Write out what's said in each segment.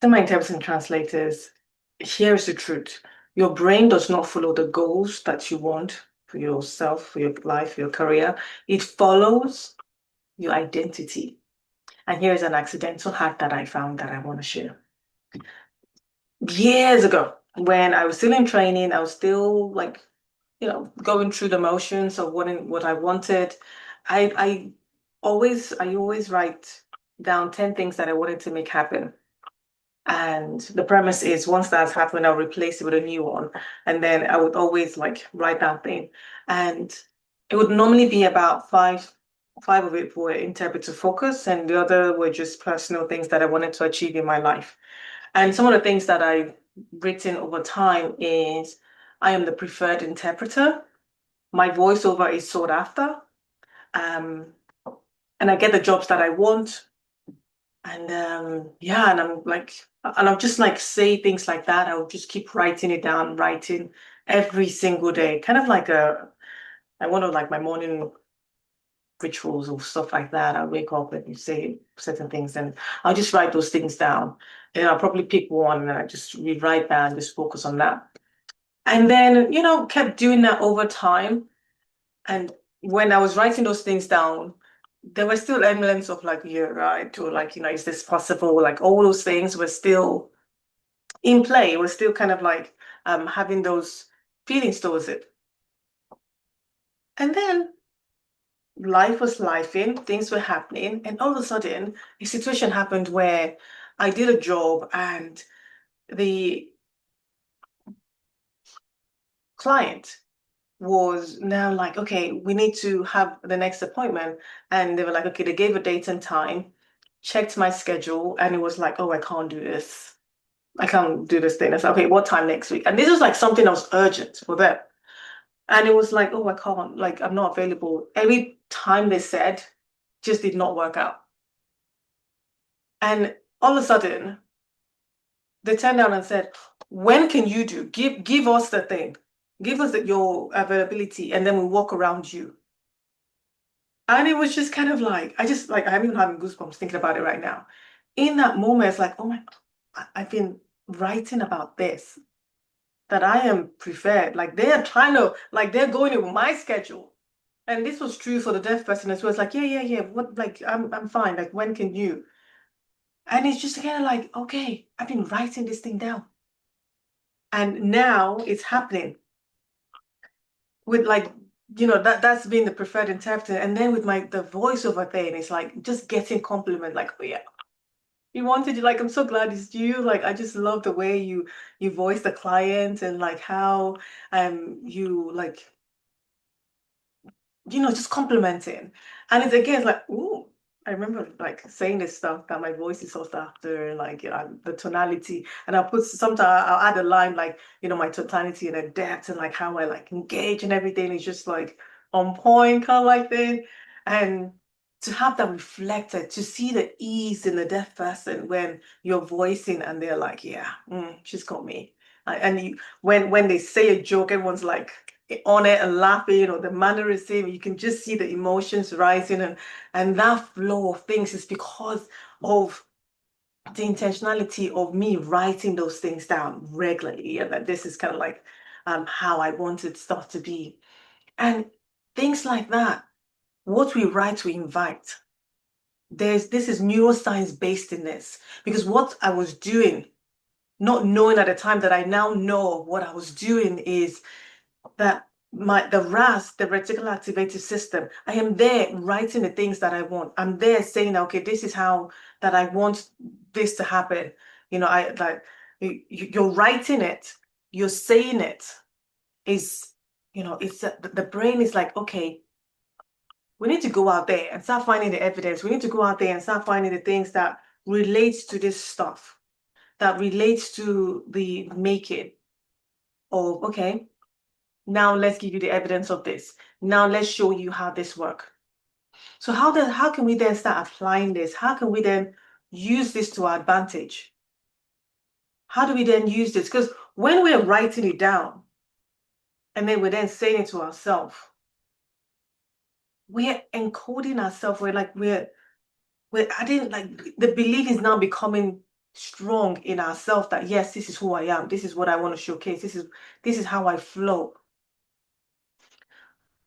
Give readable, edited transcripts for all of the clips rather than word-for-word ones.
To my interpreters and translators, here is the truth. Your brain does not follow the goals that you want for yourself, for your life, for your career. It follows your identity. And here is an accidental hack that I found that I want to share. Years ago, when I was still in training, I was still going through the motions of what I wanted. I I always write down 10 things that I wanted to make happen. And the premise is once that's happened, I'll replace it with a new one. And then I would always write down thing. And it would normally be about five of it were interpreter focus, and the other were just personal things that I wanted to achieve in my life. And some of the things that I've written over time is I am the preferred interpreter. My voiceover is sought after. Um, and I get the jobs that I want. And yeah, and I'll just say things like that. I'll just keep writing it down, writing every single day, kind of I want to my morning rituals or stuff like that. I wake up and you say certain things, and I'll just write those things down. And I'll probably pick one and I just rewrite that and just focus on that. And then, kept doing that over time. And when I was writing those things down, there were still elements of yeah, right, or is this possible? Like all those things were still in play. We're still kind of having those feelings towards it. And then life was lifing, things were happening, and all of a sudden a situation happened where I did a job and the client was now like, okay, we need to have the next appointment. And they were like, okay, they gave a date and time, checked my schedule, and it was like, oh, I can't do this. I can't do this thing. It's like, okay, what time next week? And this was something that was urgent for them. And it was like, oh, I can't, I'm not available. Every time they said, just did not work out. And all of a sudden, they turned down and said, when can you do? Give us the thing. Give us your availability, and then we'll walk around you. And it was just kind of I'm even having goosebumps thinking about it right now. In that moment, it's like, oh my, I've been writing about this, that I am preferred. Like they are trying to, they're going with my schedule. And this was true for the deaf person as well. It's like, yeah. What, I'm fine. Like, when can you? And it's just kind of okay, I've been writing this thing down. And now it's happening with that's been the preferred interpreter. And then with the voiceover thing, it's just getting compliment, oh yeah, you wanted, I'm so glad it's you. I just love the way you voice the client, and how you just complimenting. And it's again ooh, I remember saying this stuff that my voice is sought after, and the tonality. And I'll put sometimes I'll add a line my tonality and the depth, and how I engage and everything is just on point, kind of like this. And to have that reflected, to see the ease in the deaf person when you're voicing and they're like, yeah, she's got me. And when they say a joke, everyone's on it and laughing, or the mannerism, you can just see the emotions rising, and that flow of things is because of the intentionality of me writing those things down regularly, and that this is kind of how I wanted stuff to be. And things like that, what we write, we invite. This is neuroscience based in this, because what I was doing, not knowing at the time that I now know what I was doing, is that the RAS, the reticular activated system, I am there writing the things that I want. I'm there saying, okay, this is how that I want this to happen. You're writing it, you're saying it. Is it's the brain is like, okay, we need to go out there and start finding the evidence. We need to go out there and start finding the things that relates to this stuff, that relates to the making of, okay, now let's give you the evidence of this. Now let's show you how this works. So how can we then start applying this? How can we then use this to our advantage? How do we then use this? Because when we're writing it down and then we're then saying it to ourselves, we're encoding ourselves. We're adding, the belief is now becoming strong in ourselves that yes, this is who I am. This is what I want to showcase. This is how I flow.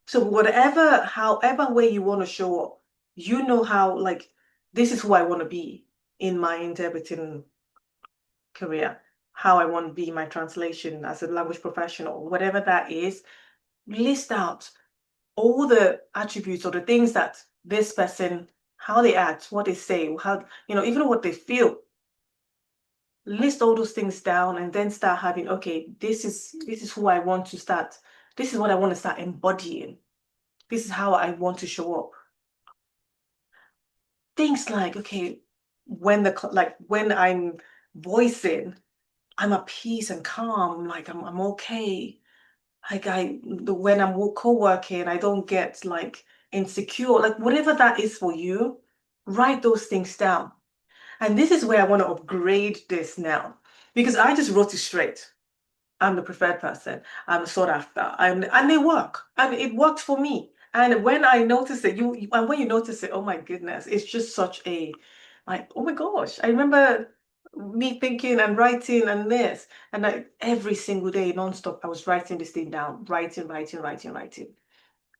So whatever, however way you want to show up, you know how, like, this is who I want to be in my interpreting career, how I want to be in my translation as a language professional, whatever that is, list out all the attributes or the things that this person, how they act, what they say, how, even what they feel. List all those things down and then start having, okay, this is who I want to start. This is what I want to start embodying. This is how I want to show up. Things like, okay, when I'm voicing, I'm at peace and calm, like I'm okay. Like when I'm co-working, I don't get like insecure, like whatever that is for you, write those things down. And this is where I want to upgrade this now, because I just wrote it straight. I'm the preferred person. I'm sought after. And they work. And it worked for me. And when I noticed it, and when you notice it, oh my goodness, it's just such a, like, oh my gosh. I remember me thinking and writing and this. And every single day, nonstop, I was writing this thing down, writing, writing, writing, writing.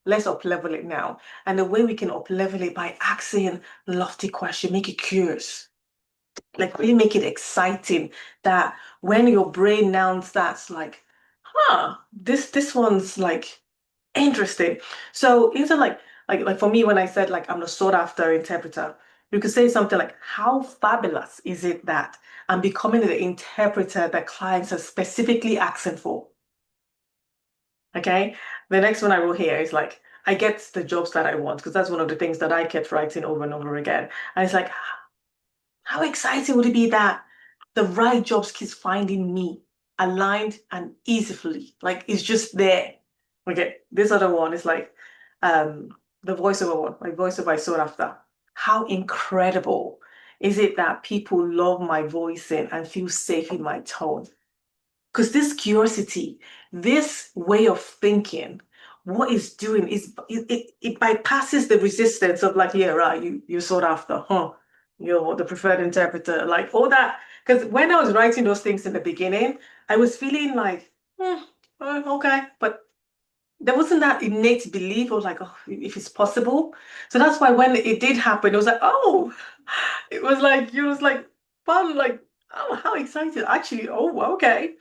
Let's up level it now. And the way we can up level it by asking lofty questions, make it curious, like really make it exciting, that when your brain now starts like, this one's like interesting. So either like for me, when I said like I'm the sought after interpreter, you could say something like, how fabulous is it that I'm becoming the interpreter that clients are specifically asking for? Okay. The next one I wrote here is like, I get the jobs that I want, because that's one of the things that I kept writing over and over again. And it's like, how exciting would it be that the right jobs keeps finding me aligned and easily? Like it's just there. Okay, this other one is like the voiceover one, my voiceover I sought after. How incredible is it that people love my voicing and feel safe in my tone? Because this curiosity, this way of thinking, what it's doing is it bypasses the resistance of like, yeah, right, you sought after, huh? You're the preferred interpreter, like all that. Because when I was writing those things in the beginning, I was feeling like, okay, but there wasn't that innate belief. I was like, oh, if it's possible. So that's why when it did happen, it was like, oh, it was like fun, like, oh, how excited. Actually, oh, okay.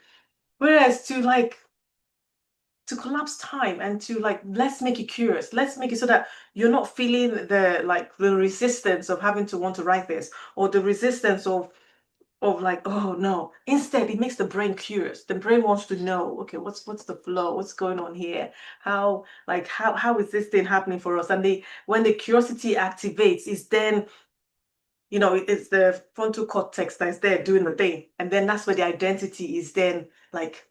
Whereas to collapse time and to like, let's make it curious. Let's make it so that you're not feeling the resistance of having to want to write this, or the resistance of like, oh no. Instead, it makes the brain curious. The brain wants to know, okay, what's the flow? What's going on here? How is this thing happening for us? And when the curiosity activates, is then, it's the frontal cortex that's there doing the thing. And then that's where the identity is then like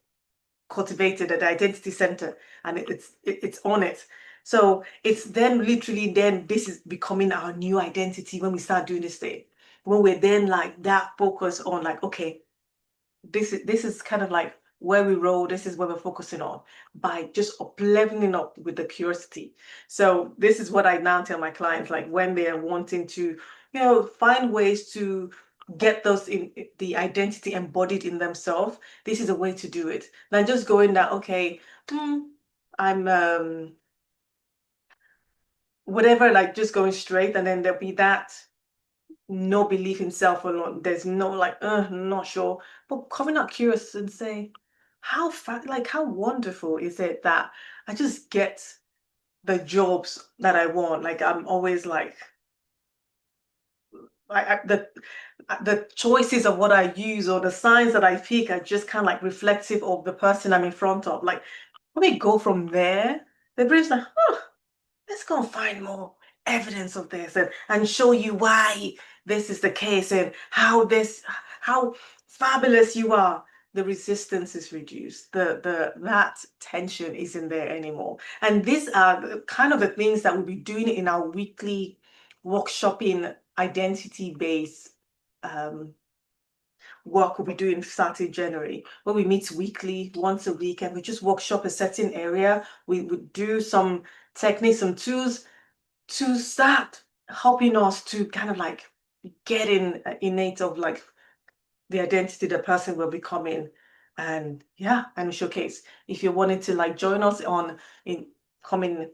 cultivated at the identity center, and it's on it. So it's then literally, then this is becoming our new identity when we start doing this thing, when we're then like that focus on like, okay, this is kind of like where we roll. This is where we're focusing on, by just up leveling up with the curiosity. So this is what I now tell my clients, like when they're wanting to, find ways to get those in the identity embodied in themselves. This is a way to do it. Now just going that, okay, I'm whatever, like just going straight, and then there'll be that no belief in self, or not, there's no like, not sure, but coming up curious and say, how wonderful is it that I just get the jobs that I want? Like I'm always like, the choices of what I use or the signs that I pick are just kind of like reflective of the person I'm in front of. Like when we go from there, the brain's like, let's go and find more evidence of this, and show you why this is the case, and how fabulous you are. The resistance is reduced. That tension isn't there anymore. And these are kind of the things that we'll be doing in our weekly workshopping identity-based work we'll be doing starting January, where we meet weekly, once a week, and we just workshop a certain area. We would do some techniques, some tools to start helping us to kind of like get in innate of like the identity the person will be becoming, and showcase. If you wanted to like join us on in coming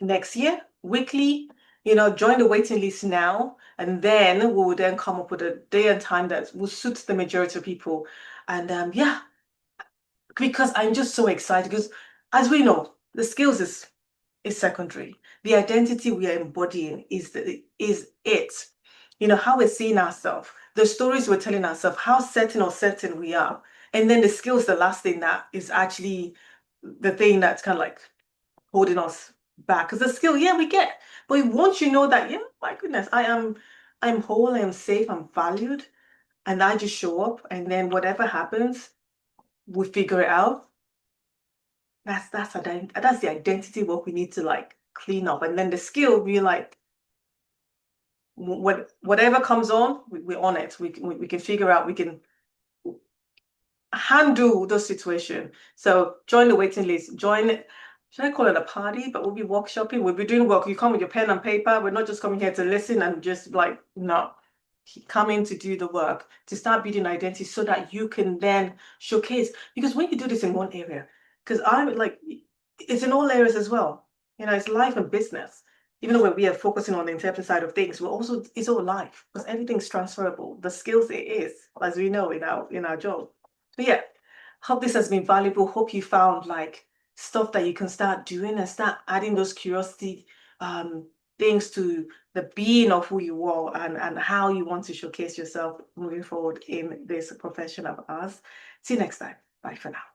next year weekly, join the waiting list now, and then we will then come up with a day and time that will suit the majority of people. And because I'm just so excited, because as we know, the skills is secondary. The identity we are embodying is it. How we're seeing ourselves, the stories we're telling ourselves, how certain or certain we are. And then the skills, the last thing that is actually the thing that's kind of like holding us back. Because the skill, yeah, we get. But once you know that, yeah, my goodness, I'm whole, I'm safe, I'm valued, and I just show up, and then whatever happens, we figure it out. That's the identity work we need to like clean up. And then the skill, we like whatever comes on, we're on it. We can figure out, we can handle those situations. So join the waiting list. Join, should I call it a party? But we'll be workshopping. We'll be doing work. You come with your pen and paper. We're not just coming here to listen and just like, no. Come in to do the work, to start building identity so that you can then showcase. Because when you do this in one area, because I'm like, it's in all areas as well. It's life and business. Even though we are focusing on the interpreting side of things, it's all life, because everything's transferable. The skills it is, as we know in our job. So yeah, hope this has been valuable. Hope you found like stuff that you can start doing and start adding those curiosity things to the being of who you are, and how you want to showcase yourself moving forward in this profession of ours. See you next time. Bye for now.